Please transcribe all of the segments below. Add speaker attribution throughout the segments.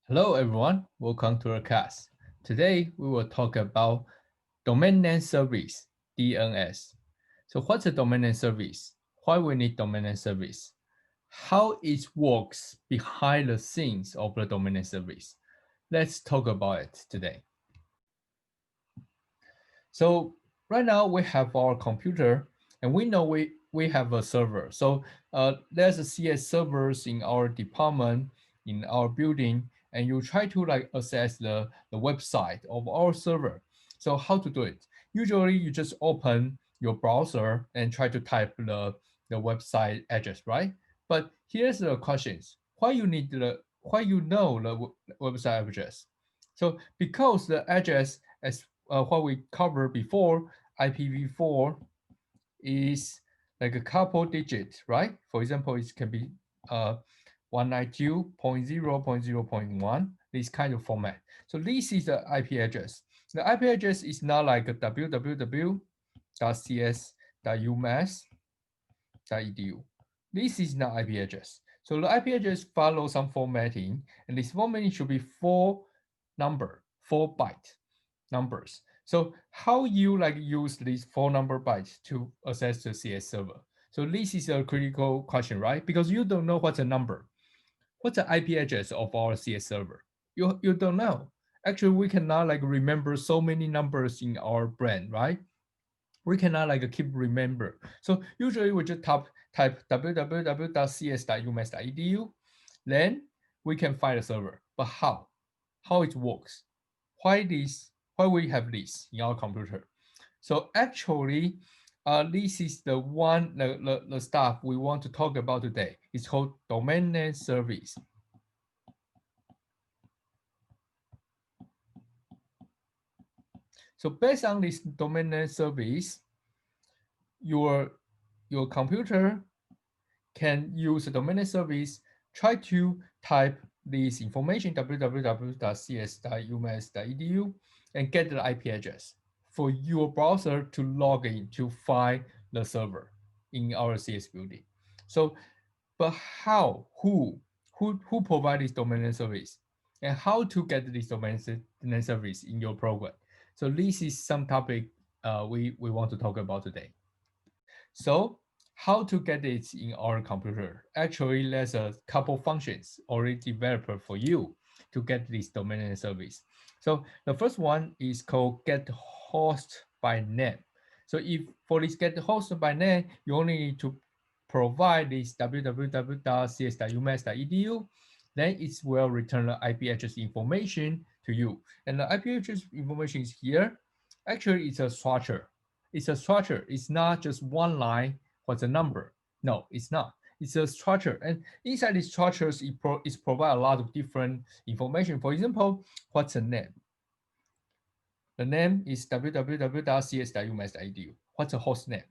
Speaker 1: Hello everyone, welcome to the class. Today we will talk about domain name service, DNS. So what's a domain name service? Why we need domain name service? How it works behind the scenes of the domain name service. Let's talk about it today. So right now we have our computer and we know we have a server. So there's a CS servers in our department, in our building, and you try to like access the website of our server. So how to do it? Usually you just open your browser and try to type the website address, right? But here's the questions. Why you know the website address? So because the address as what we covered before, IPv4 is like a couple digits, right? For example, it can be 192.0.0.1, this kind of format. So this is the IP address. The IP address is not like a www.cs.umass.edu. This is not IP address. So the IP address follows some formatting, and this formatting should be 4 byte numbers. So how you like use these 4 bytes to access the CS server? So this is a critical question, right? Because you don't know what's a number. What's the IP address of our CS server? You don't know. Actually, we cannot like remember so many numbers in our brain, right? We cannot like keep remember. So usually we just type www.cs.umass.edu, then we can find the server. But how? How it works? Why this? Why we have this in our computer? So actually, this is the stuff we want to talk about today. It's called domain name service. So based on this domain name service, your your computer can use the domain name service, try to type this information www.cs.umass.edu and get the IP address for your browser to log in to find the server in our CS building. So, but how, who provide this domain name service and how to get this domain name service in your program? So this is some topic we want to talk about today. So how to get it in our computer? Actually, there's a couple functions already developed for you to get this domain name service. So the first one is called get host by name. So if for this get host by name, you only need to provide this www.cs.umass.edu, then it will return the IP address information to you. And the IP address information is here. Actually, it's a structure. It's a structure. It's not just one line. What's a number? No, it's not. It's a structure, and inside these structures, it provide a lot of different information. For example, what's a name? The name is www.cs.umass.edu. What's a host name?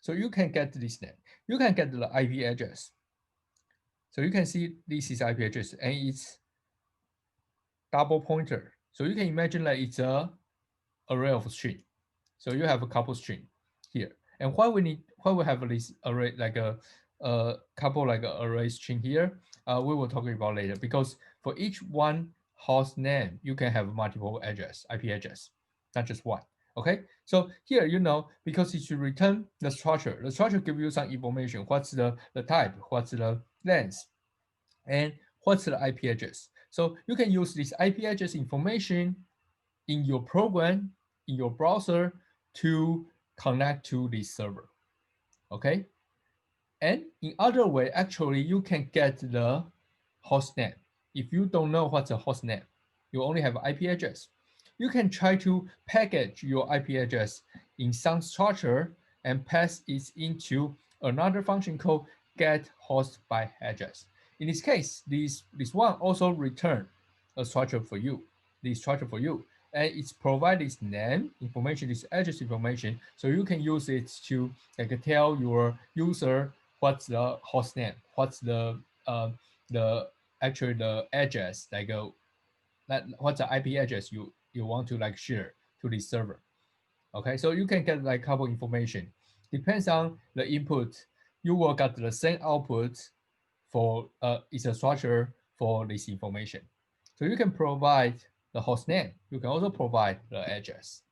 Speaker 1: So you can get this name. You can get the IP address. So you can see this is IP address, and it's double pointer. So you can imagine that it's a array of string. So you have a couple string here. And why we have this array like a couple like a array string here, we will talk about later because for each one host name, you can have multiple address, IP address, not just one. Okay, so here you know because it should return the structure. The structure give you some information. What's the type? What's the length? And what's the IP address? So you can use this IP address information in your program, in your browser to connect to this server, okay? And in other way, actually, you can get the host name. If you don't know what's a host name, you only have IP address. You can try to package your IP address in some structure and pass it into another function called get host by address. In this case, this one also return a structure for you, this structure for you. And it's provide this name information, this address information, so you can use it to like tell your user what's the host name, what's the actually the address, like what's the IP address you want to like share to this server. Okay, so you can get like couple information. Depends on the input, you will get the same output for it's a structure for this information. So you can provide the host name. You can also provide the address.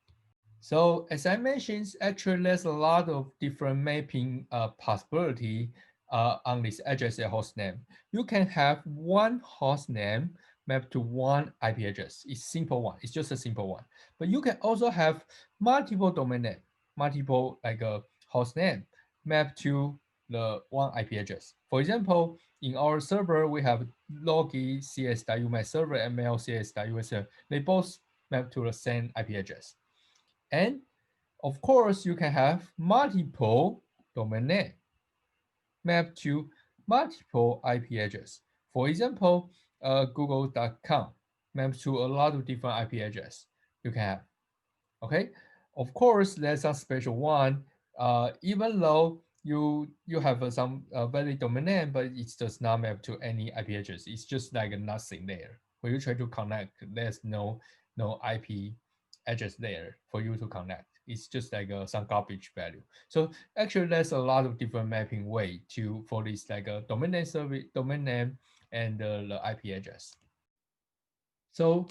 Speaker 1: So as I mentioned, actually there's a lot of different mapping possibility on this address and host name. You can have one host name mapped to one IP address. It's simple one. It's just a simple one. But you can also have multiple domain name, multiple like a host name mapped to the one IP address. For example, in our server, we have logi cs.umax server and mail cs.us server. They both map to the same IP address. And of course, you can have multiple domain name mapped to multiple IP address. For example, google.com maps to a lot of different IP address you can have. Okay, of course, there's some special one. Even though you have some valid domain name, but it does not map to any IP address. It's just like nothing there. When you try to connect, there's no IP address there for you to connect. It's just like some garbage value. So actually, there's a lot of different mapping way to for this like a domain name service, domain name, and the IP address. So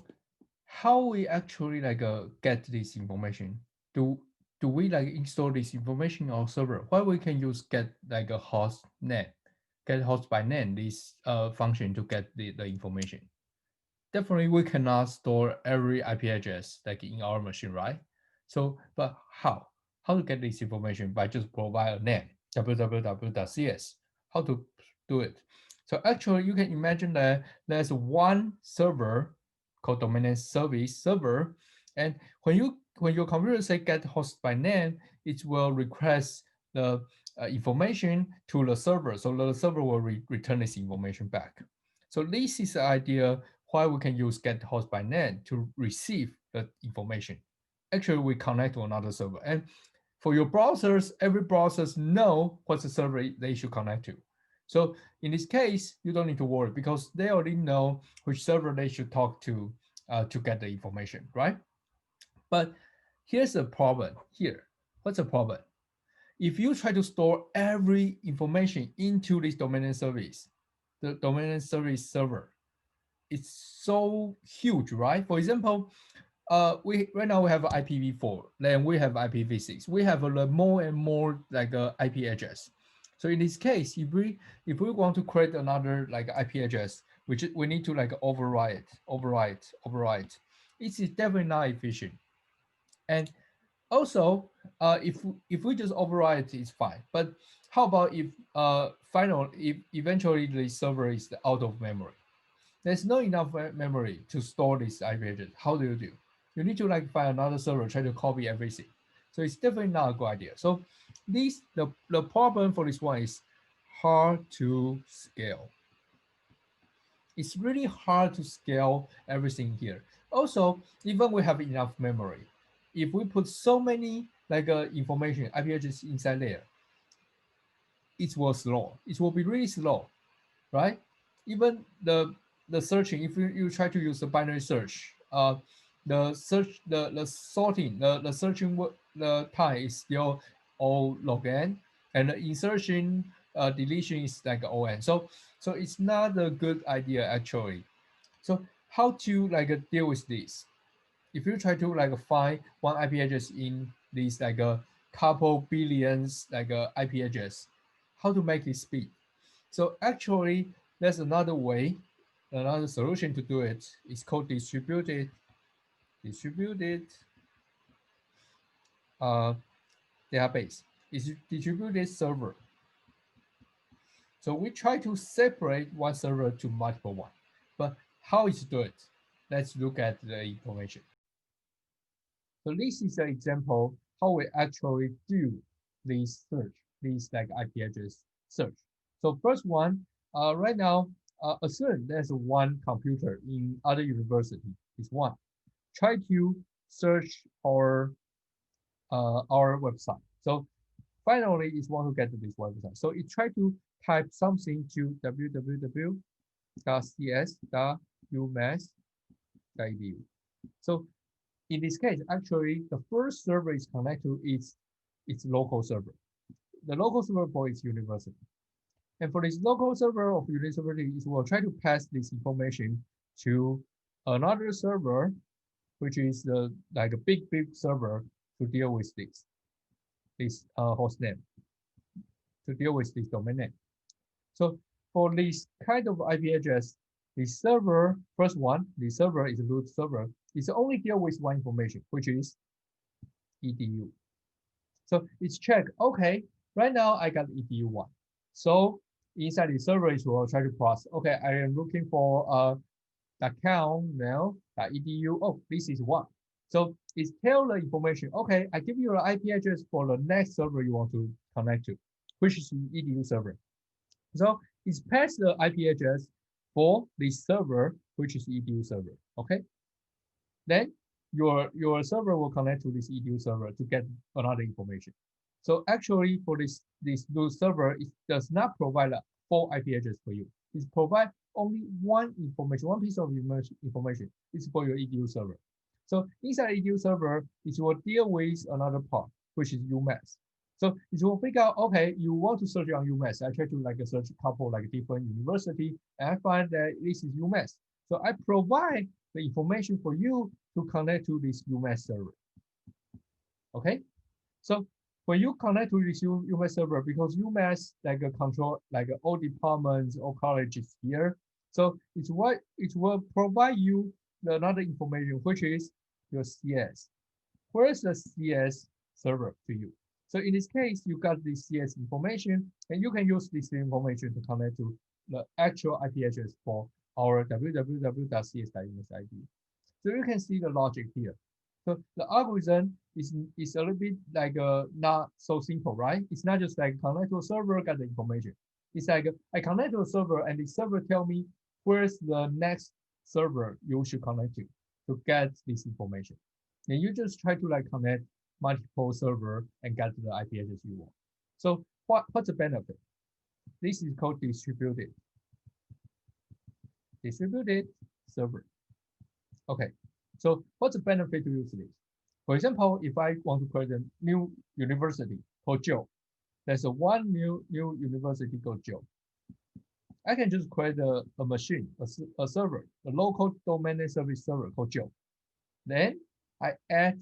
Speaker 1: how we actually like get this information? Do do we like install this information on our server? Why we can use get like a host name, get host by name this function to get the information? Definitely we cannot store every IP address like in our machine, right? So, but how? How to get this information? By just provide a name, www.cs. How to do it? So actually you can imagine that there's one server called domain name service server. And when your computer say get host by name, it will request the information to the server. So the server will return this information back. So this is the idea why we can use get host by name to receive the information. Actually, we connect to another server. And for your browsers, every browsers know what's the server they should connect to. So in this case, you don't need to worry because they already know which server they should talk to get the information, right? But here's the problem here. What's the problem? If you try to store every information into this domain name service, the domain name service server, it's so huge, right? For example, we right now we have IPv4, then we have IPv6. We have more and more like IP address. So in this case, if we want to create another like IP address, which we need to like overwrite. It's definitely not efficient. And also, if we just override, it's fine. But how about if eventually the server is out of memory? There's not enough memory to store this IP address. How do? You need to like find another server, try to copy everything. So it's definitely not a good idea. So the problem for this one is hard to scale. It's really hard to scale everything here. Also, even we have enough memory, if we put so many like information IP address inside there, it will slow. It will be really slow, right? Even the searching, if you try to use a binary search, the sorting, the searching the time is still O log n, and the insertion deletion is like O n. So it's not a good idea actually. So how to like deal with this? If you try to like find one IP address in these like a couple billions like IP address, how to make it speed? So actually, there's another way, another solution to do it. It's called distributed uh, database. It's distributed server. So we try to separate one server to multiple one. But how is it do it? Let's look at the information. So this is an example how we actually do this search, this like IP address search. So first one, right now, assume there's one computer in other university. Is one. Try to search our website. So finally, it want to get to this website. So it try to type something to www.cs.umass.edu. So in this case, actually, the first server is connected to its local server. The local server for its university. And for this local server of university, it will try to pass this information to another server, which is the like a big server to deal with this host name, to deal with this domain name. So for this kind of IP address, the server, first one, the server is a root server, is only deal with one information, which is edu. So it's check, okay, right now I got edu1. So inside the server, it will try to process, okay, I am looking for account now, edu, oh, this is one. So it's tell the information, okay, I give you an IP address for the next server you want to connect to, which is the edu server. So it's passed the IP address for the server, which is edu server, okay? Then your server will connect to this edu server to get another information. So actually for this root server, it does not provide a full IP address for you. It provides only one information, one piece of information. It's for your edu server. So inside edu server, it will deal with another part, which is UMass. So it will figure out, okay, you want to search on UMass. I try to like search a couple like different university, and I find that this is UMass. So I provide the information for you to connect to this UMass server. Okay, so when you connect to this UMass server, because UMass like a control like all departments or colleges here, so it will provide you another information, which is your CS. Where is the CS server to you? So in this case, you got the CS information, and you can use this information to connect to the actual IP address for our www.cs.umass.id. So you can see the logic here. So the algorithm is a little bit like not so simple, right? It's not just like connect to a server, get the information. It's like I connect to a server, and the server tell me where's the next server you should connect to get this information. And you just try to like connect multiple server and get the IP address you want. So what's the benefit? This is called distributed server. Okay, so what's the benefit to use this? For example, if I want to create a new university called Joe, there's one new university called Joe. I can just create a machine, a server, a local domain name service server called Joe. Then I add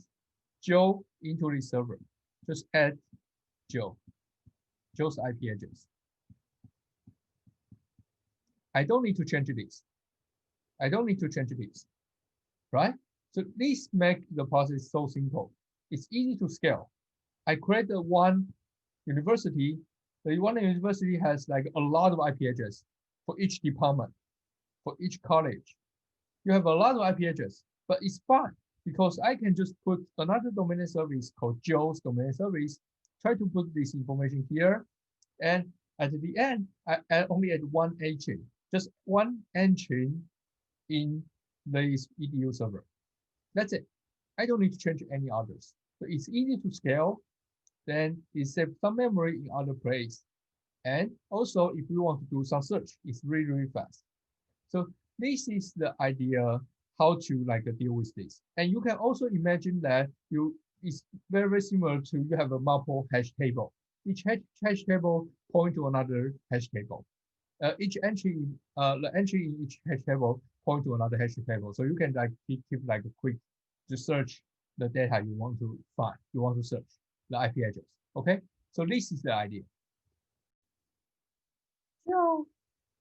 Speaker 1: Joe into the server. Just add Joe's IP address. I don't need to change this. I don't need to change this, right? So this makes the process so simple. It's easy to scale. I create one university. The one university has like a lot of IP address for each department, for each college. You have a lot of IP address, but it's fine because I can just put another domain service called Joe's domain service, try to put this information here, and at the end, I only add one entry, just one entry in this edu server. That's it. I don't need to change any others. So it's easy to scale. Then it saves some memory in other place. And also, if you want to do some search, it's really, really fast. So this is the idea how to like deal with this. And you can also imagine that it's very similar to you have a multiple hash table. Each hash table point to another hash table. Each entry, the entry in each hash table point to another hash table. So you can like keep like a quick to search the data you want to find, you want to search the IP address. Okay, so this is the idea. So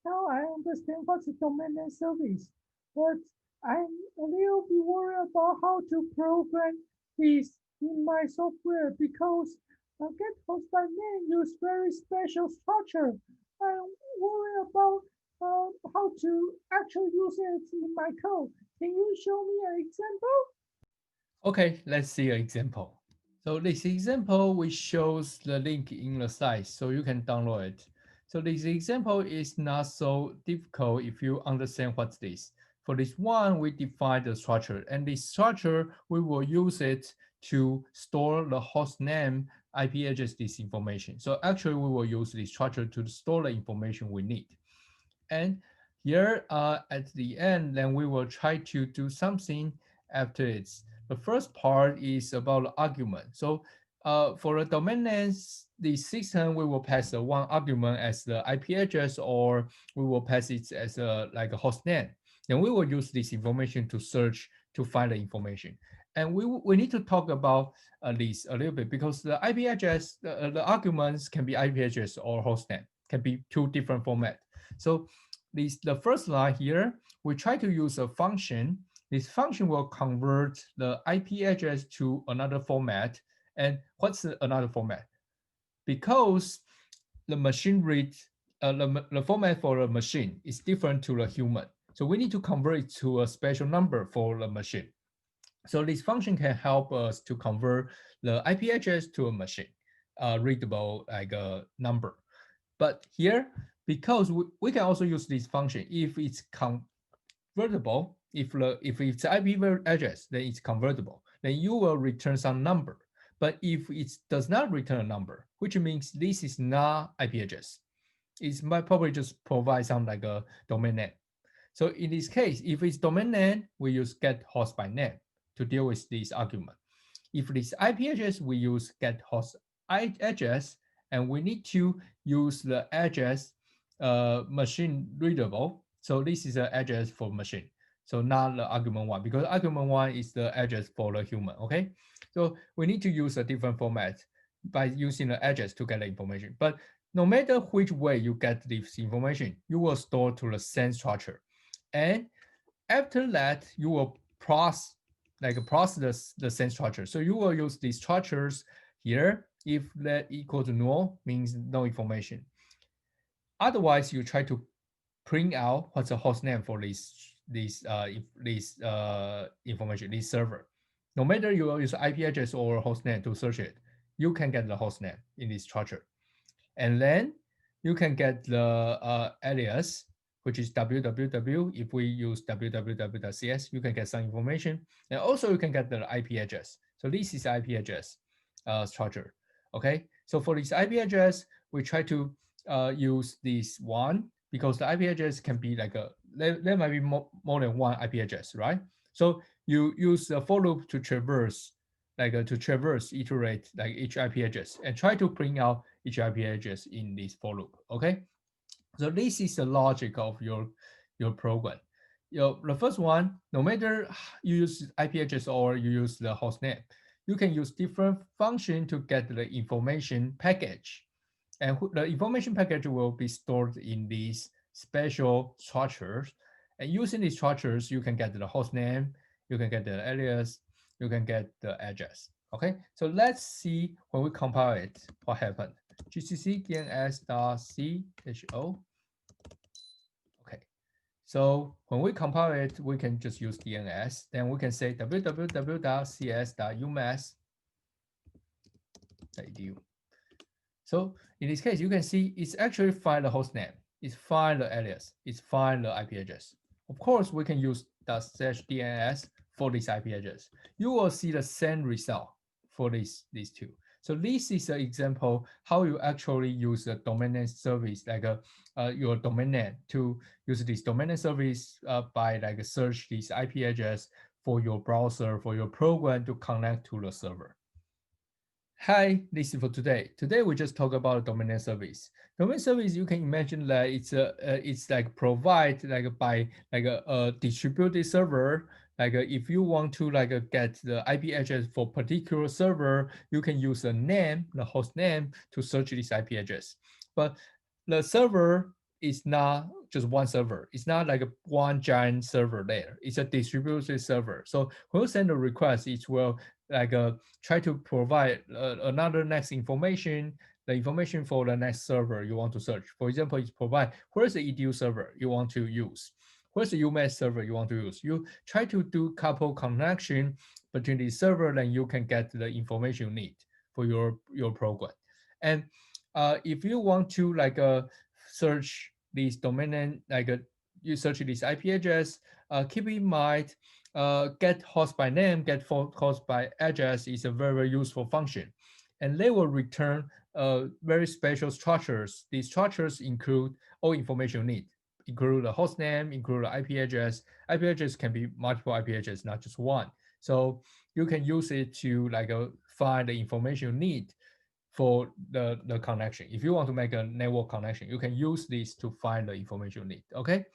Speaker 1: now I understand what's the domain name service, but I'm a little bit worried about how to program this in my software because get host by name use very special structure. I'm worried about how to actually use it in my code. Can you show me an example? Okay, let's see an example. So this example, which shows the link in the site, so you can download it. So this example is not so difficult if you understand what's this. For this one, we define the structure, and this structure, we will use it to store the host name, IP address, this information. So actually, we will use this structure to store the information we need. And here at the end, then we will try to do something after it's. The first part is about the argument. So for the domain names, the system, we will pass one argument as the IP address, or we will pass it as like a host name. then we will use this information to search to find the information. And we need to talk about this a little bit because the IP address, the arguments can be IP address or hostname, can be two different formats. So the first line here, we try to use a function. This function will convert the IP address to another format. And what's another format? Because the machine reads, the format for a machine is different to the human. So we need to convert it to a special number for the machine. So this function can help us to convert the IP address to a machine, readable like a number. But here, because we can also use this function if it's convertible, if it's IP address, then it's convertible, then you will return some number. But if it does not return a number, which means this is not IP address, it might probably just provide some like a domain name. So in this case, if it's domain name, we use get host by name to deal with this argument. If it's IP address, we use get host address, and we need to use the address machine readable. So this is the address for machine. So not the argument one, because argument one is the address for the human, okay? So we need to use a different format by using the address to get the information. But no matter which way you get this information, you will store to the same structure. And after that, you will process the same structure. So you will use these structures here. If that equal to null, means no information. Otherwise, you try to print out what's the host name for this information, this server. No matter you use IP address or host name to search it, you can get the host name in this structure. And then you can get the alias, which is www. If we use www.cs, you can get some information. And also you can get the IP address. So this is IP address structure. Okay, so for this IP address, we try to use this one because the IP address can be like there might be more than one IP address, right? So you use the for loop to traverse, iterate like each IP address and try to bring out each IP address in this for loop. Okay, so this is the logic of your program. The first one, no matter you use IP address or you use the host name, you can use different function to get the information package. And the information package will be stored in these special structures. And using these structures, you can get the host name, you can get the alias, you can get the address. Okay, so let's see when we compile it, what happened. GCC DNS.cho. Okay, so when we compile it, we can just use DNS. Then we can say www.cs.umass.edu. So in this case, you can see it's actually find the host name, it's find the alias, it's find the IP address. Of course, we can use ./DNS for this IP address. You will see the same result for these two. So this is an example how you actually use a domain name service, like your domain name, to use this domain name service by like search this IP address for your browser, for your program to connect to the server. Hi, this is for today. Today we just talk about domain name service. Domain service, you can imagine that it's like provide like by like a distributed server. Like if you want to like get the IP address for particular server, you can use a name, the host name, to search this IP address. But the server is not just one server. It's not like one giant server there. It's a distributed server. So when you send a request, it will like try to provide another next information, the information for the next server you want to search. For example, it provide where's the edu server you want to use, where's the UMass server you want to use. You try to do couple connection between the server, then you can get the information you need for your program. And if you want to like search this domain name, like you search this IP address, keep in mind get host by name, get host by address is a very useful function. And they will return very special structures. These structures include all information you need, include the host name, include the IP address. IP address can be multiple IP address, not just one. So you can use it to like find the information you need for the connection. If you want to make a network connection, you can use this to find the information you need, okay?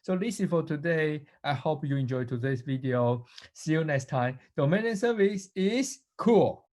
Speaker 1: So this is for today. I hope you enjoyed today's video. See you next time. Domain name service is cool.